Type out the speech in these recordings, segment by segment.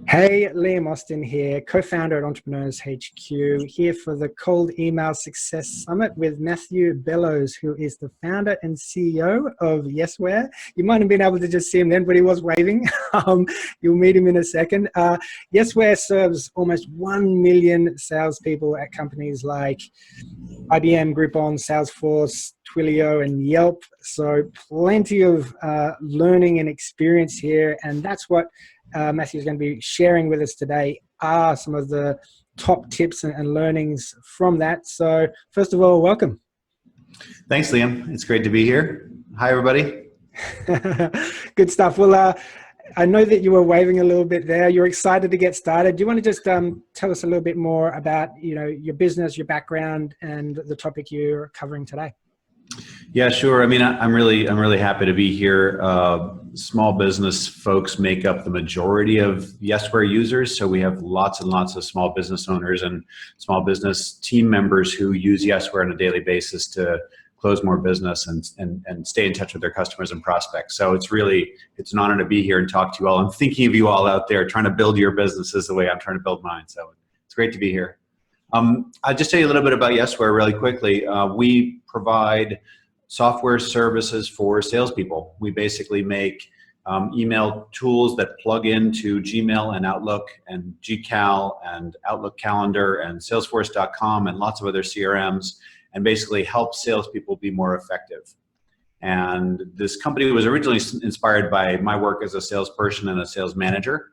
Hey, Liam Austin here, co-founder at Entrepreneurs HQ, here for the Cold Email Success Summit with Matthew Bellows, who is the founder and CEO of Yesware. You might have been able to just see him then, but he was waving. You'll meet him in a second. Yesware serves almost 1 million salespeople at companies like IBM, Groupon, Salesforce, Twilio, and Yelp. So plenty of learning and experience here, and that's what Matthew is going to be sharing with us today are some of the top tips and learnings from that. So first of all, welcome. Thanks, Liam. It's great to be here. Hi, everybody. Good stuff. Well, I know that you were waving a little bit there. You're excited to get started. Do you want to just tell us a little bit more about, your business, your background, and the topic you're covering today? Yeah, sure. I mean, I'm really happy to be here. Small business folks make up the majority of Yesware users. So we have lots and lots of small business owners and small business team members who use Yesware on a daily basis to close more business and stay in touch with their customers and prospects. So it's an honor to be here and talk to you all. I'm thinking of you all out there trying to build your businesses the way I'm trying to build mine. So it's great to be here. I'll just tell you a little bit about Yesware really quickly. We provide software services for salespeople. We basically make email tools that plug into Gmail and Outlook and GCal and Outlook Calendar and Salesforce.com and lots of other CRMs, and basically help salespeople be more effective. And this company was originally inspired by my work as a salesperson and a sales manager,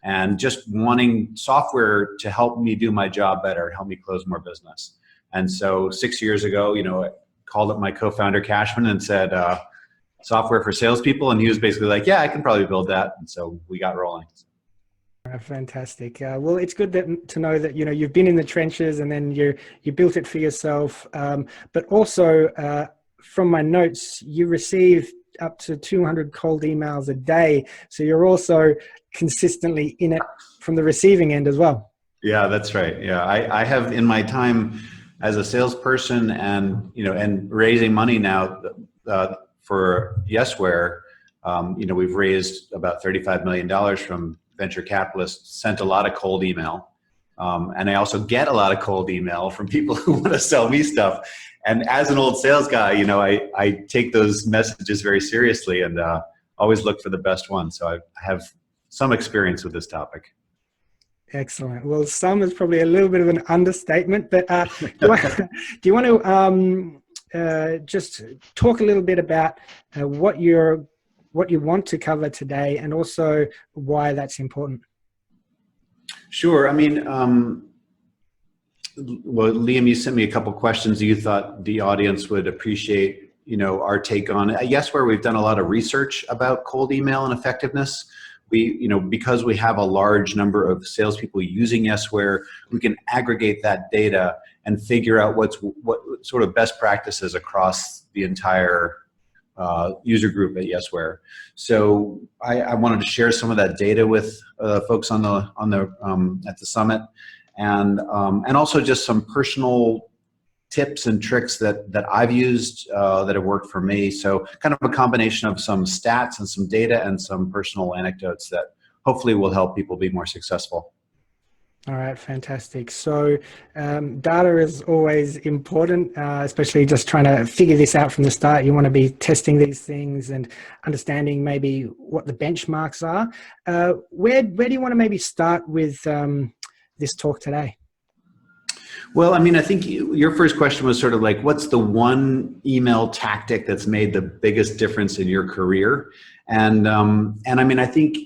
and just wanting software to help me do my job better, help me close more business. And so 6 years ago, I called up my co-founder Cashman and said, software for salespeople, and he was basically like, yeah, I can probably build that. And so we got rolling. Fantastic. Well, it's good to know that you've been in the trenches and then you built it for yourself. But also, from my notes, you receive up to 200 cold emails a day. So you're also consistently in it from the receiving end as well. Yeah, that's right. Yeah, I have in my time as a salesperson and raising money now for Yesware, we've raised about $35 million from venture capitalists, sent a lot of cold email. And I also get a lot of cold email from people who want to sell me stuff. And as an old sales guy, I take those messages very seriously and always look for the best one. So I have some experience with this topic. Excellent. Well, some is probably a little bit of an understatement, but do you want to just talk a little bit about what you want to cover today and also why that's important? Sure. I mean, well, Liam, you sent me a couple questions you thought the audience would appreciate, our take on. At Yesware, we've done a lot of research about cold email and effectiveness. Because we have a large number of salespeople using Yesware, we can aggregate that data and figure out what sort of best practices across the entire user group at Yesware. So I wanted to share some of that data with folks at the summit, and also just some personal tips and tricks that I've used that have worked for me. So kind of a combination of some stats and some data and some personal anecdotes that hopefully will help people be more successful. All right, fantastic. So data is always important, especially just trying to figure this out from the start. You want to be testing these things and understanding maybe what the benchmarks are. Where do you want to maybe start with this talk today? Well, I mean, I think your first question was sort of like, what's the one email tactic that's made the biggest difference in your career? And I mean, I think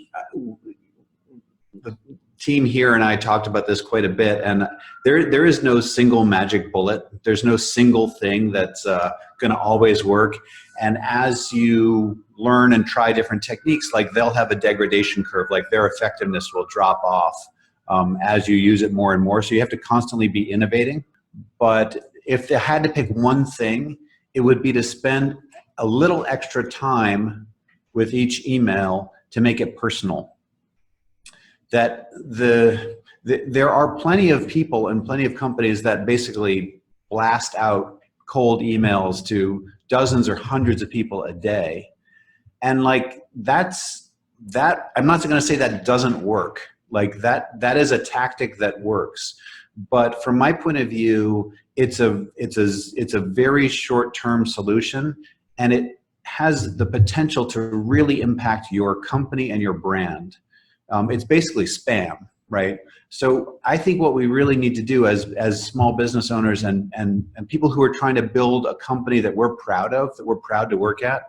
the team here and I talked about this quite a bit, and there is no single magic bullet. There's no single thing that's going to always work. And as you learn and try different techniques, like they'll have a degradation curve, like their effectiveness will drop off as you use it more and more. So you have to constantly be innovating. But if I had to pick one thing, it would be to spend a little extra time with each email to make it personal. That there are plenty of people and plenty of companies that basically blast out cold emails to dozens or hundreds of people a day. And like I'm not going to say that doesn't work. Like that is a tactic that works. But from my point of view, it's a very short-term solution, and it has the potential to really impact your company and your brand. It's basically spam, right? So I think what we really need to do as small business owners and people who are trying to build a company that we're proud of, that we're proud to work at,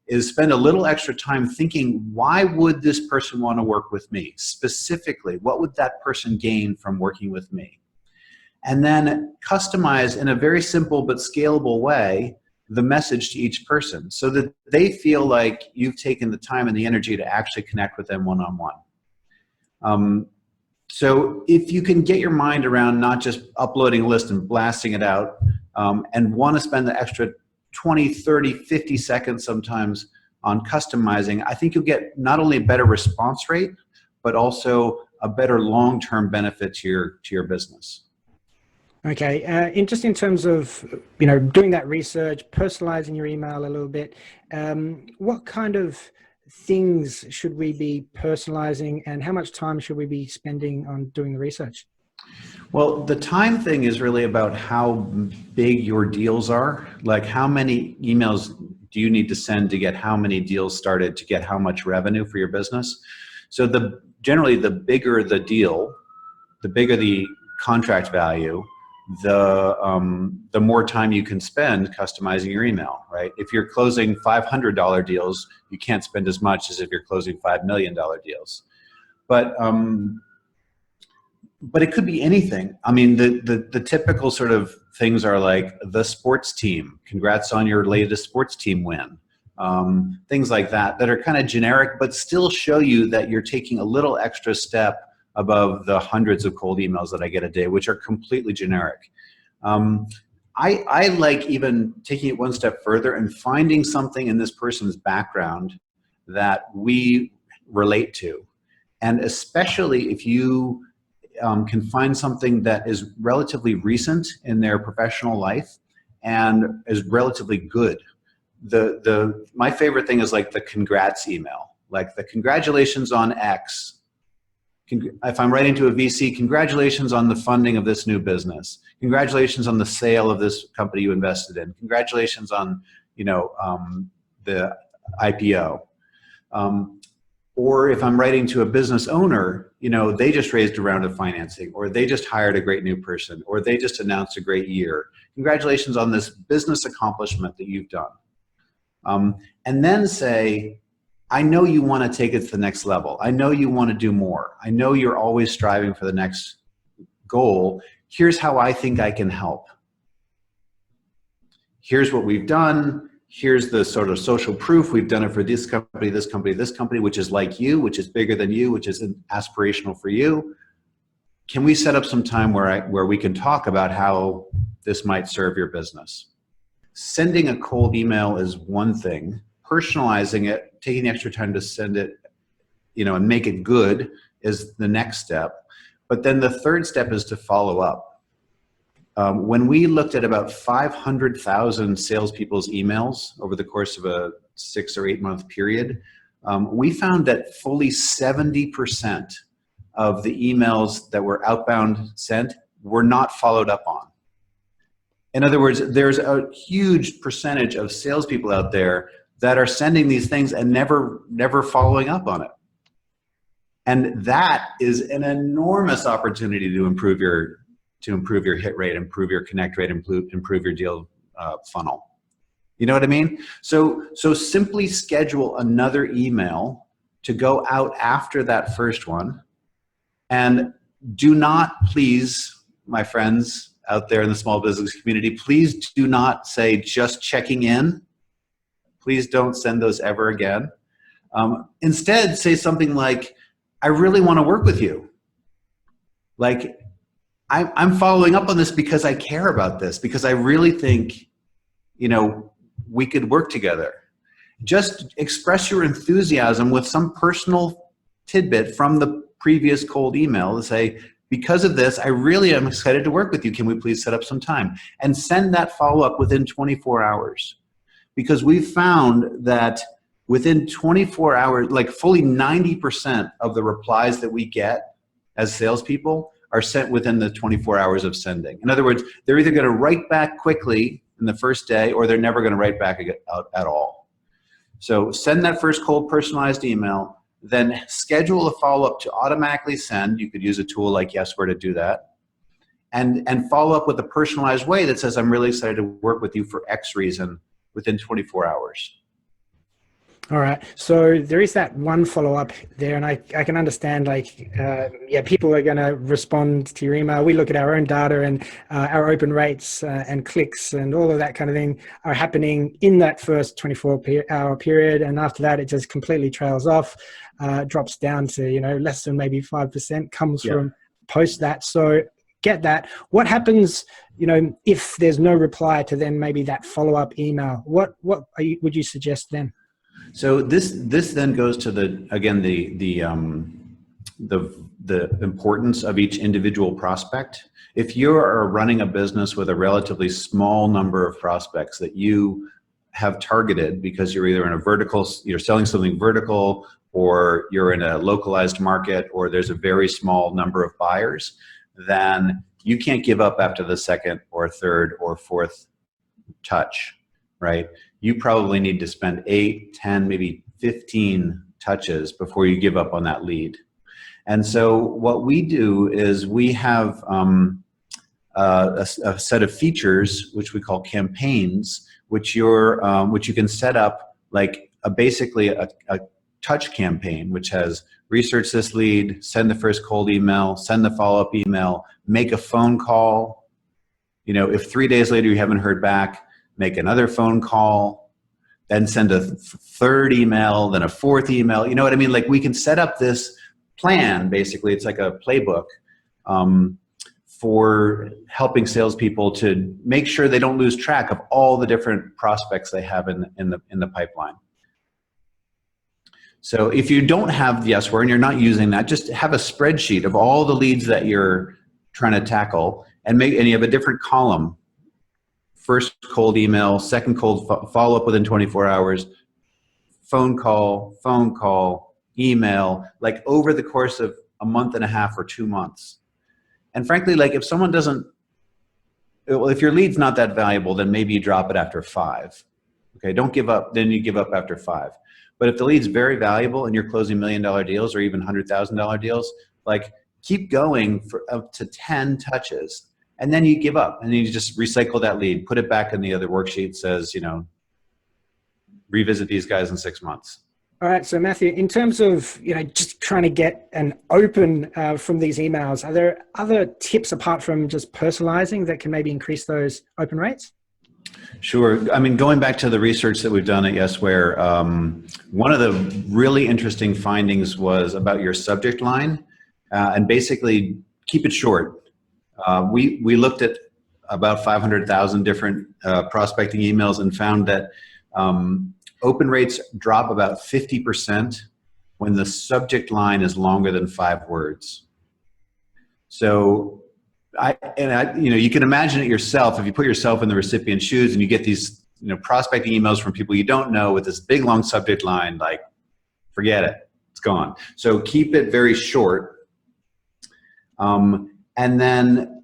is spend a little extra time thinking, why would this person want to work with me? Specifically, what would that person gain from working with me? And then customize in a very simple but scalable way the message to each person so that they feel like you've taken the time and the energy to actually connect with them one-on-one. So if you can get your mind around not just uploading a list and blasting it out, and want to spend the extra 20, 30, 50 seconds sometimes on customizing, I think you'll get not only a better response rate, but also a better long-term benefit to your business. Okay, and just in terms of, doing that research, personalizing your email a little bit, what kind of things should we be personalizing, and how much time should we be spending on doing the research? Well, the time thing is really about how big your deals are. Like, how many emails do you need to send to get how many deals started, to get how much revenue for your business? So generally, the bigger the deal, the bigger the contract value, the more time you can spend customizing your email, right? If you're closing $500 deals, you can't spend as much as if you're closing $5 million deals. But it could be anything. I mean, the typical sort of things are like the sports team. Congrats on your latest sports team win. Things like that are kind of generic, but still show you that you're taking a little extra step above the hundreds of cold emails that I get a day, which are completely generic. I like even taking it one step further and finding something in this person's background that we relate to. And especially if you can find something that is relatively recent in their professional life and is relatively good. My favorite thing is like the congrats email, like the congratulations on X. If I'm writing to a VC, congratulations on the funding of this new business. Congratulations on the sale of this company you invested in. Congratulations on, the IPO. Or if I'm writing to a business owner, they just raised a round of financing, or they just hired a great new person, or they just announced a great year. Congratulations on this business accomplishment that you've done. And then say, I know you want to take it to the next level. I know you want to do more. I know you're always striving for the next goal. Here's how I think I can help. Here's what we've done. Here's the sort of social proof. We've done it for this company, this company, this company, which is like you, which is bigger than you, which is aspirational for you. Can we set up some time where we can talk about how this might serve your business? Sending a cold email is one thing. Personalizing it, taking the extra time to send it, and make it good is the next step. But then the third step is to follow up. When we looked at about 500,000 salespeople's emails over the course of a 6 or 8 month period, we found that fully 70% of the emails that were outbound sent were not followed up on. In other words, there's a huge percentage of salespeople out there that are sending these things and never following up on it. And that is an enormous opportunity to improve your hit rate, improve your connect rate, improve your deal funnel. You know what I mean? So simply schedule another email to go out after that first one. And do not, please, my friends out there in the small business community, please do not say just checking in. Please don't send those ever again. Instead, say something like, I really want to work with you. Like, I'm following up on this because I care about this, because I really think, we could work together. Just express your enthusiasm with some personal tidbit from the previous cold email to say, because of this, I really am excited to work with you. Can we please set up some time? And send that follow-up within 24 hours. Because we've found that within 24 hours, like fully 90% of the replies that we get as salespeople are sent within the 24 hours of sending. In other words, they're either going to write back quickly in the first day, or they're never going to write back out at all. So send that first cold personalized email, then schedule a follow-up to automatically send. You could use a tool like Yesware to do that. And follow up with a personalized way that says, I'm really excited to work with you for X reason within 24 hours. All right. So there is that one follow-up there, and I can understand, like, yeah, people are going to respond to your email. We look at our own data, and our open rates and clicks and all of that kind of thing are happening in that first 24-hour period, and after that, it just completely trails off, drops down to, you know, less than maybe 5% comes from post that. So get that. What happens, you know, if there's no reply to then maybe that follow-up email? What would you suggest then? So this then goes to the importance of each individual prospect. If you are running a business with a relatively small number of prospects that you have targeted because you're either in a vertical, you're selling something vertical, or you're in a localized market, or there's a very small number of buyers, then you can't give up after the second or third or fourth touch, right? You probably need to spend 8, 10, maybe 15 touches before you give up on that lead. And so what we do is we have a set of features which we call campaigns, which you can set up like basically a touch campaign, which has research this lead, send the first cold email, send the follow-up email, make a phone call. You know, if 3 days later you haven't heard back, make another phone call, then send a third email, then a fourth email. You know what I mean? Like, we can set up this plan, basically. It's like a playbook for helping salespeople to make sure they don't lose track of all the different prospects they have in the pipeline. So if you don't have Yesware and you're not using that, just have a spreadsheet of all the leads that you're trying to tackle, and you have a different column. First cold email, second cold follow-up within 24 hours, phone call, email, like over the course of a month and a half or 2 months. And frankly, like, if someone doesn't, well, if your lead's not that valuable, then maybe you drop it after 5. Okay, don't give up, then you give up after 5. But if the lead's very valuable and you're closing $1 million deals or even $100,000 deals, like, keep going for up to 10 touches. And then you give up, and then you just recycle that lead, put it back in the other worksheet, says, you know, revisit these guys in 6 months. All right. So Matthew, in terms of, you know, just trying to get an open from these emails, are there other tips apart from just personalizing that can maybe increase those open rates? Sure. I mean, going back to the research that we've done at Yesware, one of the really interesting findings was about your subject line, and basically keep it short. We looked at about 500,000 different prospecting emails and found that open rates drop about 50% when the subject line is longer than 5 words. So you know, you can imagine it yourself. If you put yourself in the recipient's shoes and you get these, you know, prospecting emails from people you don't know with this big long subject line, like, forget it, it's gone. So keep it very short, and then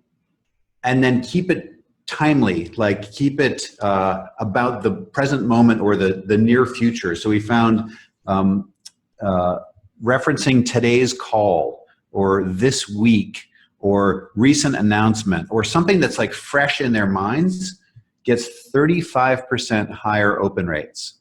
keep it timely. Like, keep it about the present moment or the near future. So we found referencing today's call or this week or recent announcement or something that's like fresh in their minds gets 35% higher open rates.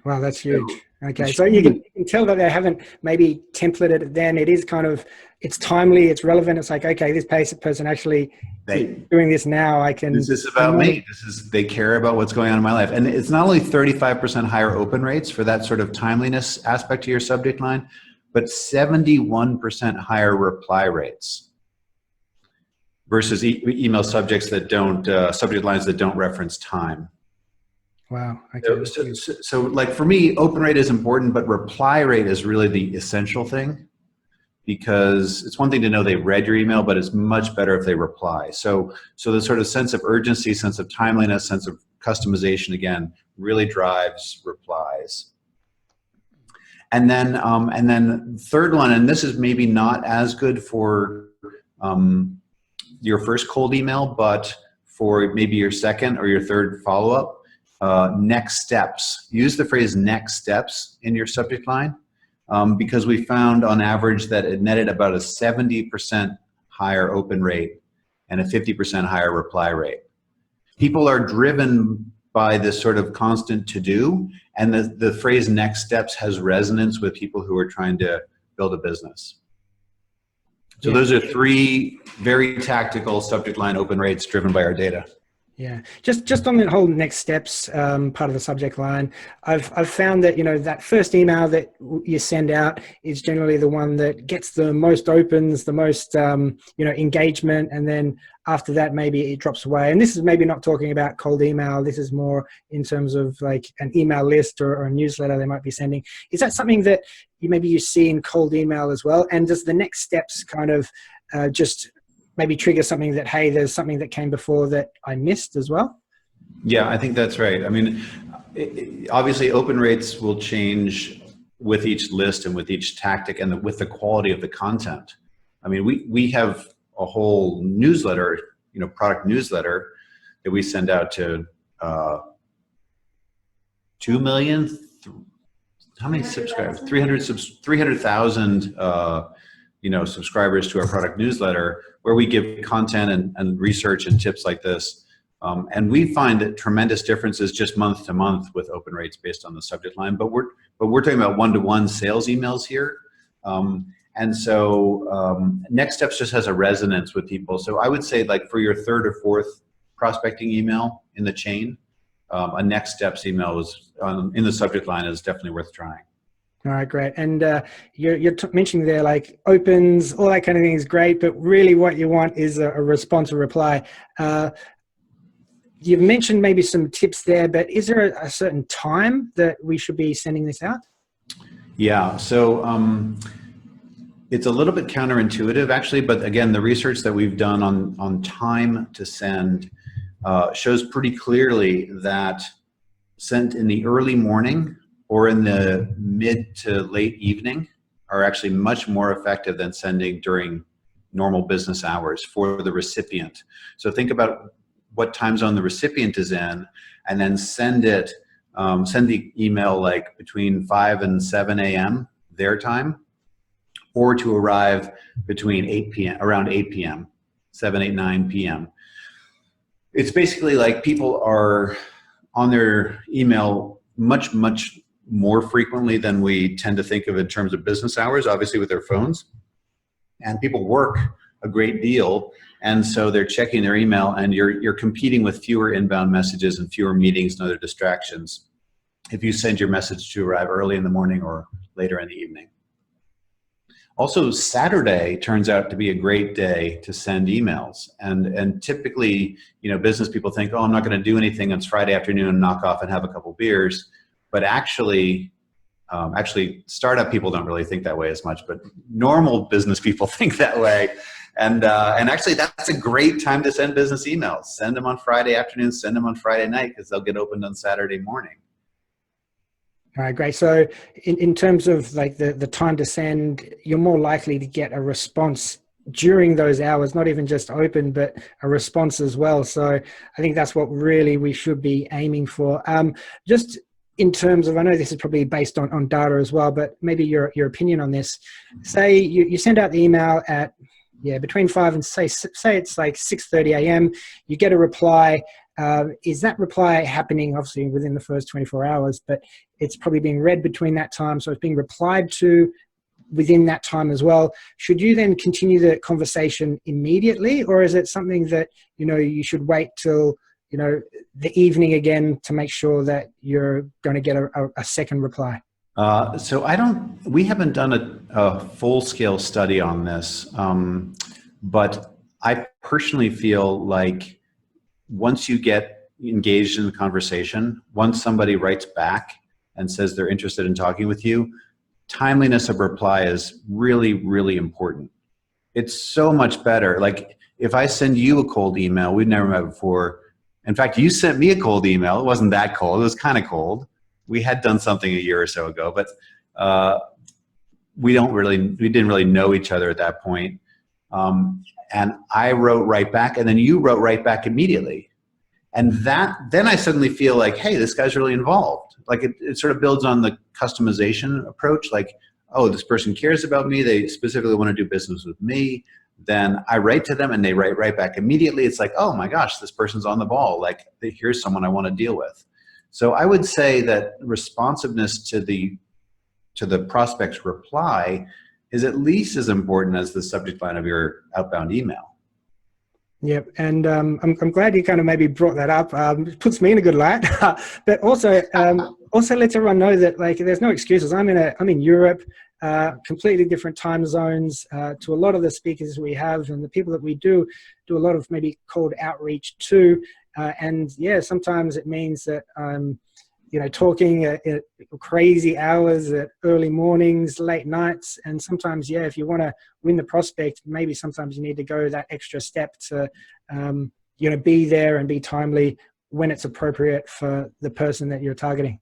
Wow, that's huge. Okay, so you can tell that they haven't maybe templated it then. It is kind of, it's timely, it's relevant. It's like, okay, this person actually doing this now. This is about me. They care about what's going on in my life. And it's not only 35% higher open rates for that sort of timeliness aspect to your subject line, but 71% higher reply rates versus email subjects that don't, subject lines that don't reference time. Wow. Okay. So like, for me, open rate is important, but reply rate is really the essential thing, because it's one thing to know they read your email, but it's much better if they reply. So the sort of sense of urgency, sense of timeliness, sense of customization, again, really drives replies. And then third one, and this is maybe not as good for your first cold email, but for maybe your second or your third follow-up, next steps. Use the phrase next steps in your subject line, because we found on average that it netted about a 70% higher open rate and a 50% higher reply rate. People are driven by this sort of constant to-do, and the phrase next steps has resonance with people who are trying to build a business. So those are three very tactical subject line open rates driven by our data. Yeah, just on the whole next steps part of the subject line, I've found that, you know, that first email that you send out is generally the one that gets the most opens, the most you know, engagement, and then after that maybe it drops away. And this is maybe not talking about cold email. This is more in terms of like an email list or a newsletter they might be sending. Is that something that you see in cold email as well? And does the next steps kind of just maybe trigger something that, hey, there's something that came before that I missed as well? Yeah, I think that's right. I mean, obviously open rates will change with each list and with each tactic and with the quality of the content. I mean, we have a whole newsletter, you know, product newsletter that we send out to 2 million, how many subscribers? 300,000 you know, subscribers to our product newsletter, where we give content and research and tips like this. And we find that tremendous differences just month to month with open rates based on the subject line. But we're talking about one-to-one sales emails here. And so next steps just has a resonance with people. So I would say, like, for your third or fourth prospecting email in the chain, a next steps email is in the subject line is definitely worth trying. All right, great. And you're mentioning there, like, opens, all that kind of thing is great, but really what you want is a response or reply. You've mentioned maybe some tips there, but is there a certain time that we should be sending this out? Yeah, so it's a little bit counterintuitive, actually, but again, the research that we've done on time to send shows pretty clearly that sent in the early morning or in the mid to late evening are actually much more effective than sending during normal business hours for the recipient. So think about what time zone the recipient is in, and then send the email like between 5 and 7 a.m. their time, or to arrive between 8 p.m. around 8 p.m., 7, 8, 9 p.m. It's basically like people are on their email much more frequently than we tend to think of in terms of business hours, obviously with their phones. And people work a great deal, and so they're checking their email, and you're competing with fewer inbound messages and fewer meetings and other distractions if you send your message to arrive early in the morning or later in the evening. Also, Saturday turns out to be a great day to send emails, and typically, you know, business people think, oh, I'm not going to do anything. It's Friday afternoon, knock off and have a couple beers. But actually, startup people don't really think that way as much, but normal business people think that way. And actually, that's a great time to send business emails. Send them on Friday afternoon, send them on Friday night, because they'll get opened on Saturday morning. All right, great. So in terms of like the time to send, you're more likely to get a response during those hours, not even just open, but a response as well. So I think that's what really we should be aiming for. Just in terms of, I know this is probably based on data as well, but maybe your opinion on this. Say you send out the email at, between 5 and say it's like 6:30 a.m. You get a reply. Is that reply happening obviously within the first 24 hours, but it's probably being read between that time, so it's being replied to within that time as well? Should you then continue the conversation immediately, or is it something that, you know, you should wait till, you know, the evening again to make sure that you're going to get a second reply? So we haven't done a full-scale study on this, but I personally feel like once you get engaged in the conversation, once somebody writes back and says they're interested in talking with you, timeliness of reply is really, really important. It's so much better. Like, if I send you a cold email, we've never met before. In fact, you sent me a cold email. It wasn't that cold. It was kind of cold. We had done something a year or so ago, but we didn't really know each other at that point. And I wrote right back, and then you wrote right back immediately. And then I suddenly feel like, hey, this guy's really involved. Like it sort of builds on the customization approach. Like, oh, this person cares about me. They specifically want to do business with me. Then I write to them and they write right back immediately. It's like, oh my gosh, this person's on the ball. Like, here's someone I want to deal with. So I would say that responsiveness to the prospect's reply is at least as important as the subject line of your outbound email. Yep, and I'm glad you kind of maybe brought that up. It puts me in a good light, but also lets everyone know that like there's no excuses. I'm in Europe, completely different time zones to a lot of the speakers we have and the people that we do a lot of maybe cold outreach to, and yeah, sometimes it means that talking at crazy hours, at early mornings, late nights, and sometimes, yeah, if you want to win the prospect, maybe sometimes you need to go that extra step to, be there and be timely when it's appropriate for the person that you're targeting.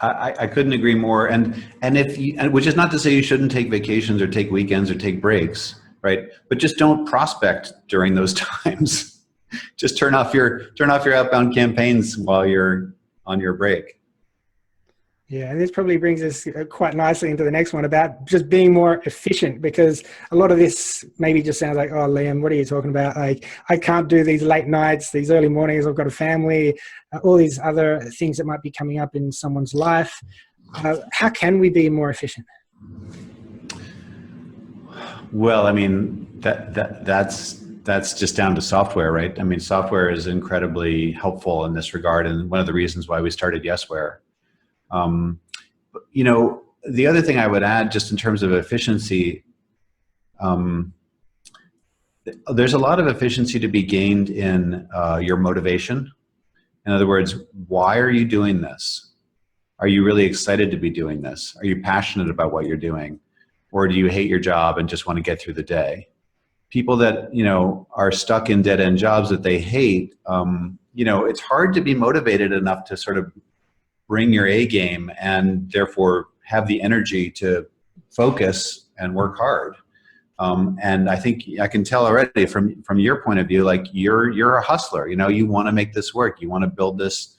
I couldn't agree more, and which is not to say you shouldn't take vacations or take weekends or take breaks, right? But just don't prospect during those times. Just turn off your outbound campaigns while you're on your break. Yeah, and this probably brings us quite nicely into the next one about just being more efficient, because a lot of this maybe just sounds like, oh, Liam, what are you talking about? Like, I can't do these late nights, these early mornings, I've got a family, all these other things that might be coming up in someone's life. How can we be more efficient? Well, I mean, that's just down to software, right? I mean, software is incredibly helpful in this regard, and one of the reasons why we started Yesware. The other thing I would add, just in terms of efficiency, there's a lot of efficiency to be gained in your motivation. In other words, why are you doing this? Are you really excited to be doing this? Are you passionate about what you're doing? Or do you hate your job and just want to get through the day? People that, are stuck in dead-end jobs that they hate, it's hard to be motivated enough to sort of bring your A game and therefore have the energy to focus and work hard. And I think I can tell already from your point of view, like you're a hustler, you want to make this work. You want to build this